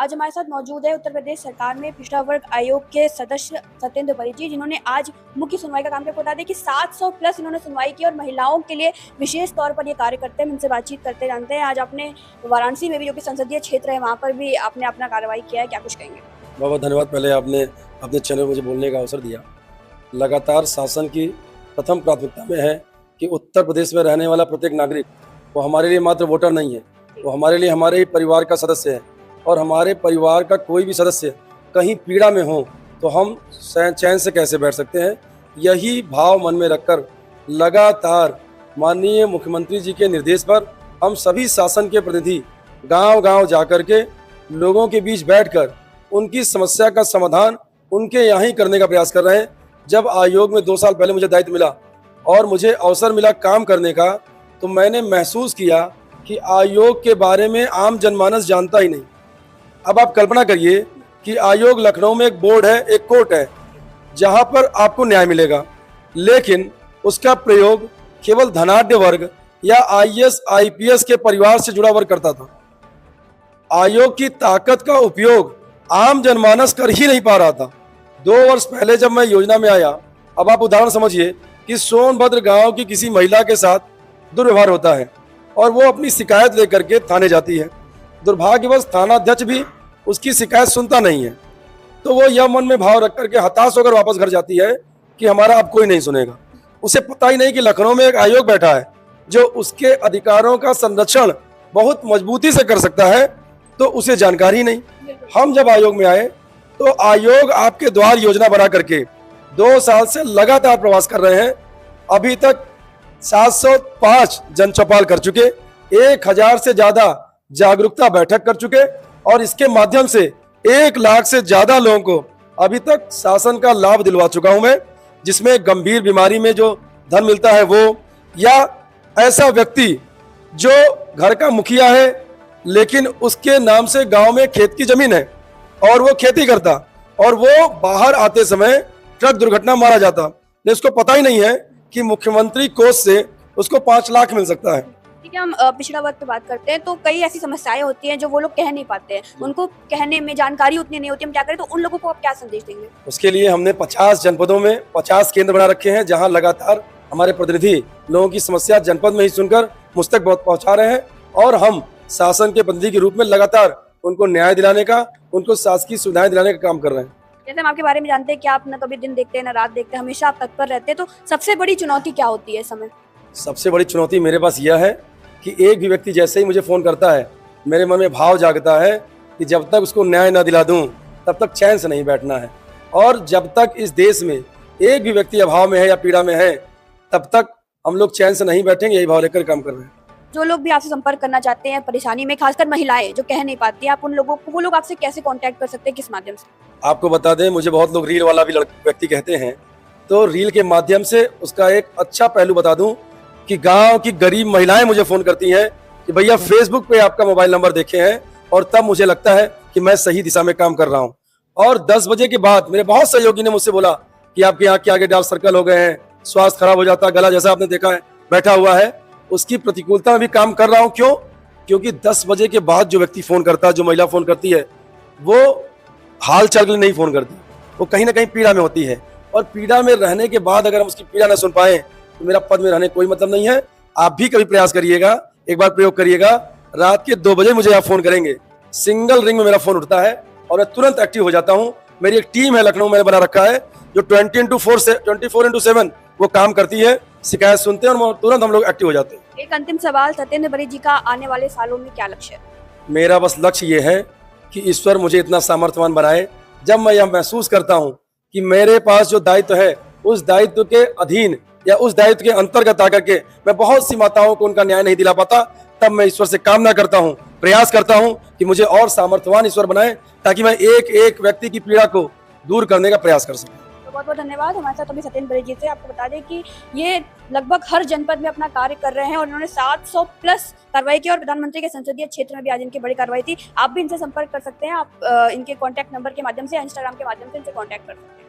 आज हमारे साथ मौजूद है उत्तर प्रदेश सरकार में पिछड़ा वर्ग आयोग के सदस्य सत्येंद्र परी जी, जिन्होंने आज मुख्य सुनवाई का काम किया। बता दें कि 700 प्लस इन्होंने सुनवाई की और महिलाओं के लिए विशेष तौर पर ये कार्य करते हैं। इनसे बातचीत करते जानते हैं। आज आपने वाराणसी में भी, जो कि संसदीय क्षेत्र है, वहाँ पर भी आपने अपना कार्रवाई किया है। क्या कुछ कहेंगे? बहुत बहुत धन्यवाद। पहले आपने अपने चैनल में मुझे बोलने का अवसर दिया। लगातार शासन की प्रथम प्राथमिकता में है कि उत्तर प्रदेश में रहने वाला प्रत्येक नागरिक वो हमारे लिए मात्र वोटर नहीं है, वो हमारे लिए हमारे ही परिवार का सदस्य है। और हमारे परिवार का कोई भी सदस्य कहीं पीड़ा में हो तो हम चैन से कैसे बैठ सकते हैं। यही भाव मन में रखकर लगातार माननीय मुख्यमंत्री जी के निर्देश पर हम सभी शासन के प्रतिनिधि गांव-गांव जाकर के लोगों के बीच बैठकर उनकी समस्या का समाधान उनके यहाँ ही करने का प्रयास कर रहे हैं। जब आयोग में 2 साल पहले मुझे दायित्व मिला और मुझे अवसर मिला काम करने का, तो मैंने महसूस किया कि आयोग के बारे में आम जनमानस जानता ही नहीं। अब आप कल्पना करिए कि आयोग लखनऊ में एक बोर्ड है, एक कोर्ट है, जहां पर आपको न्याय मिलेगा, लेकिन उसका प्रयोग केवल धनाढ्य वर्ग या आईएएस आईपीएस के परिवार से जुड़ा वर्ग करता था। आयोग की ताकत का उपयोग आम जनमानस कर ही नहीं पा रहा था। 2 वर्ष पहले जब मैं योजना में आया, अब आप उदाहरण समझिए कि सोनभद्र गांव की किसी महिला के साथ दुर्व्यवहार होता है और वो अपनी शिकायत लेकर के थाने जाती है। दुर्भाग्यवश थाना अध्यक्ष भी उसकी शिकायत सुनता नहीं है, तो वो यह मन में भाव रख करके हताश होकर वापस घर जाती है कि हमारा अब कोई नहीं सुनेगा। उसे पता ही नहीं कि लखनऊ में एक आयोग बैठा है जो उसके अधिकारों का संरक्षण बहुत मजबूती से कर सकता है, तो उसे जानकारी नहीं। हम जब आयोग में आए तो आयोग आपके द्वार योजना बना करके 2 साल से लगातार प्रवास कर रहे हैं। अभी तक 705 जन चौपाल कर चुके, 1000 से ज्यादा जागरूकता बैठक कर चुके और इसके माध्यम से 1 लाख से ज्यादा लोगों को अभी तक शासन का लाभ दिलवा चुका हूं मैं, जिसमें गंभीर बीमारी में जो धन मिलता है वो, या ऐसा व्यक्ति जो घर का मुखिया है लेकिन उसके नाम से गांव में खेत की जमीन है और वो खेती करता और वो बाहर आते समय ट्रक दुर्घटना मारा जाता, लेकिन उसको पता ही नहीं है कि मुख्यमंत्री कोष से उसको 5 लाख मिल सकता है। ठीक है, हम पिछड़ा वर्ग पे बात करते हैं तो कई ऐसी समस्याएं होती हैं जो वो लोग कह नहीं पाते हैं, उनको कहने में जानकारी उतनी नहीं होती। हम क्या करें, तो उन लोगों को आप क्या संदेश देंगे? उसके लिए हमने 50 जनपदों में 50 केंद्र बना रखे हैं, जहां लगातार हमारे प्रतिनिधि लोगों की समस्या जनपद में ही सुनकर मुझ तक पहुंचा रहे हैं और हम शासन के प्रतिनिधि के रूप में लगातार उनको न्याय दिलाने का, उनको शासकीय सुविधाएं दिलाने का काम कर रहे हैं। जैसे हम आपके बारे में जानते हैं कि आप न कभी दिन देखते हैं न रात देखते हैं, हमेशा आप तत्पर रहते हैं, तो सबसे बड़ी चुनौती क्या होती है इस समय? सबसे बड़ी चुनौती मेरे पास यह है कि एक भी व्यक्ति जैसे ही मुझे फ़ोन करता है, मेरे मन में भाव जागता है कि जब तक उसको न्याय न दिला दूं तब तक चैन से नहीं बैठना है। और जब तक इस देश में एक भी व्यक्ति अभाव में है या पीड़ा में है, तब तक हम लोग चैन से नहीं बैठेंगे। यही भाव लेकर काम कर रहे हैं। जो लोग भी आपसे संपर्क करना चाहते हैं परेशानी में, खासकर महिलाएं जो कह नहीं पाती, आप उन लोगों को, वो लोग आपसे कैसे कांटेक्ट कर सकते हैं, किस माध्यम से? आपको बता दें, मुझे बहुत लोग रील वाला भी व्यक्ति कहते हैं, तो रील के माध्यम से उसका एक अच्छा पहलू बता दूं कि गांव की गरीब महिलाएं मुझे फोन करती हैं कि भैया फेसबुक पे आपका मोबाइल नंबर देखे हैं, और तब मुझे लगता है कि मैं सही दिशा में काम कर रहा हूँ। और 10 बजे के बाद मेरे बहुत सहयोगी ने मुझसे बोला कि आपके यहाँ के आगे डार्क सर्कल हो गए हैं, स्वास्थ्य खराब हो जाता, गला जैसा आपने देखा है बैठा हुआ है, उसकी प्रतिकूलता में भी काम कर रहा हूं। क्यों? क्योंकि 10 बजे के बाद जो व्यक्ति फोन करता है, जो महिला फोन करती है, वो हाल चाल के लिए नहीं फोन करती, वो कहीं ना कहीं पीड़ा में होती है। और पीड़ा में रहने के बाद अगर हम उसकी पीड़ा ना सुन पाए तो मेरा पद में रहने कोई मतलब नहीं है। आप भी कभी प्रयास करिएगा, एक बार प्रयोग करिएगा, रात के 2 बजे मुझे आप फोन करेंगे, सिंगल रिंग में मेरा फोन उठता है और मैं तुरंत एक्टिव हो जाता हूँ। मेरी एक टीम है लखनऊ में बना रखा है जो 24/7 वो काम करती है, शिकायत सुनते हैं और तुरंत हम लोग एक्टिव हो जाते हैं। एक अंतिम सवाल, सत्येंद्र परी जी का आने वाले सालों में क्या लक्ष्य है? मेरा बस लक्ष्य ये है कि ईश्वर मुझे इतना सामर्थ्यवान बनाए, जब मैं यह महसूस करता हूँ कि मेरे पास जो दायित्व है, उस दायित्व के अधीन या उस दायित्व के अंतर्गत आकर के मैं बहुत सी माताओं को उनका न्याय नहीं दिला पाता, तब मैं ईश्वर से कामना करता हूँ, प्रयास करता हूँ कि मुझे और सामर्थ्यवान ईश्वर बनाए, ताकि मैं एक एक व्यक्ति की पीड़ा को दूर करने का प्रयास कर सकूँ। बहुत बहुत धन्यवाद। हमारे साथ अभी सत्येंद्र परी जी थे। आपको बता दें कि ये लगभग हर जनपद में अपना कार्य कर रहे हैं और इन्होंने 700 प्लस कार्रवाई की और प्रधानमंत्री के संसदीय क्षेत्र में भी आज इनकी बड़ी कार्रवाई थी। आप भी इनसे संपर्क कर सकते हैं। आप इनके कॉन्टैक्ट नंबर के माध्यम से, इंस्टाग्राम के माध्यम से इनसे कॉन्टैक्ट कर सकते हैं।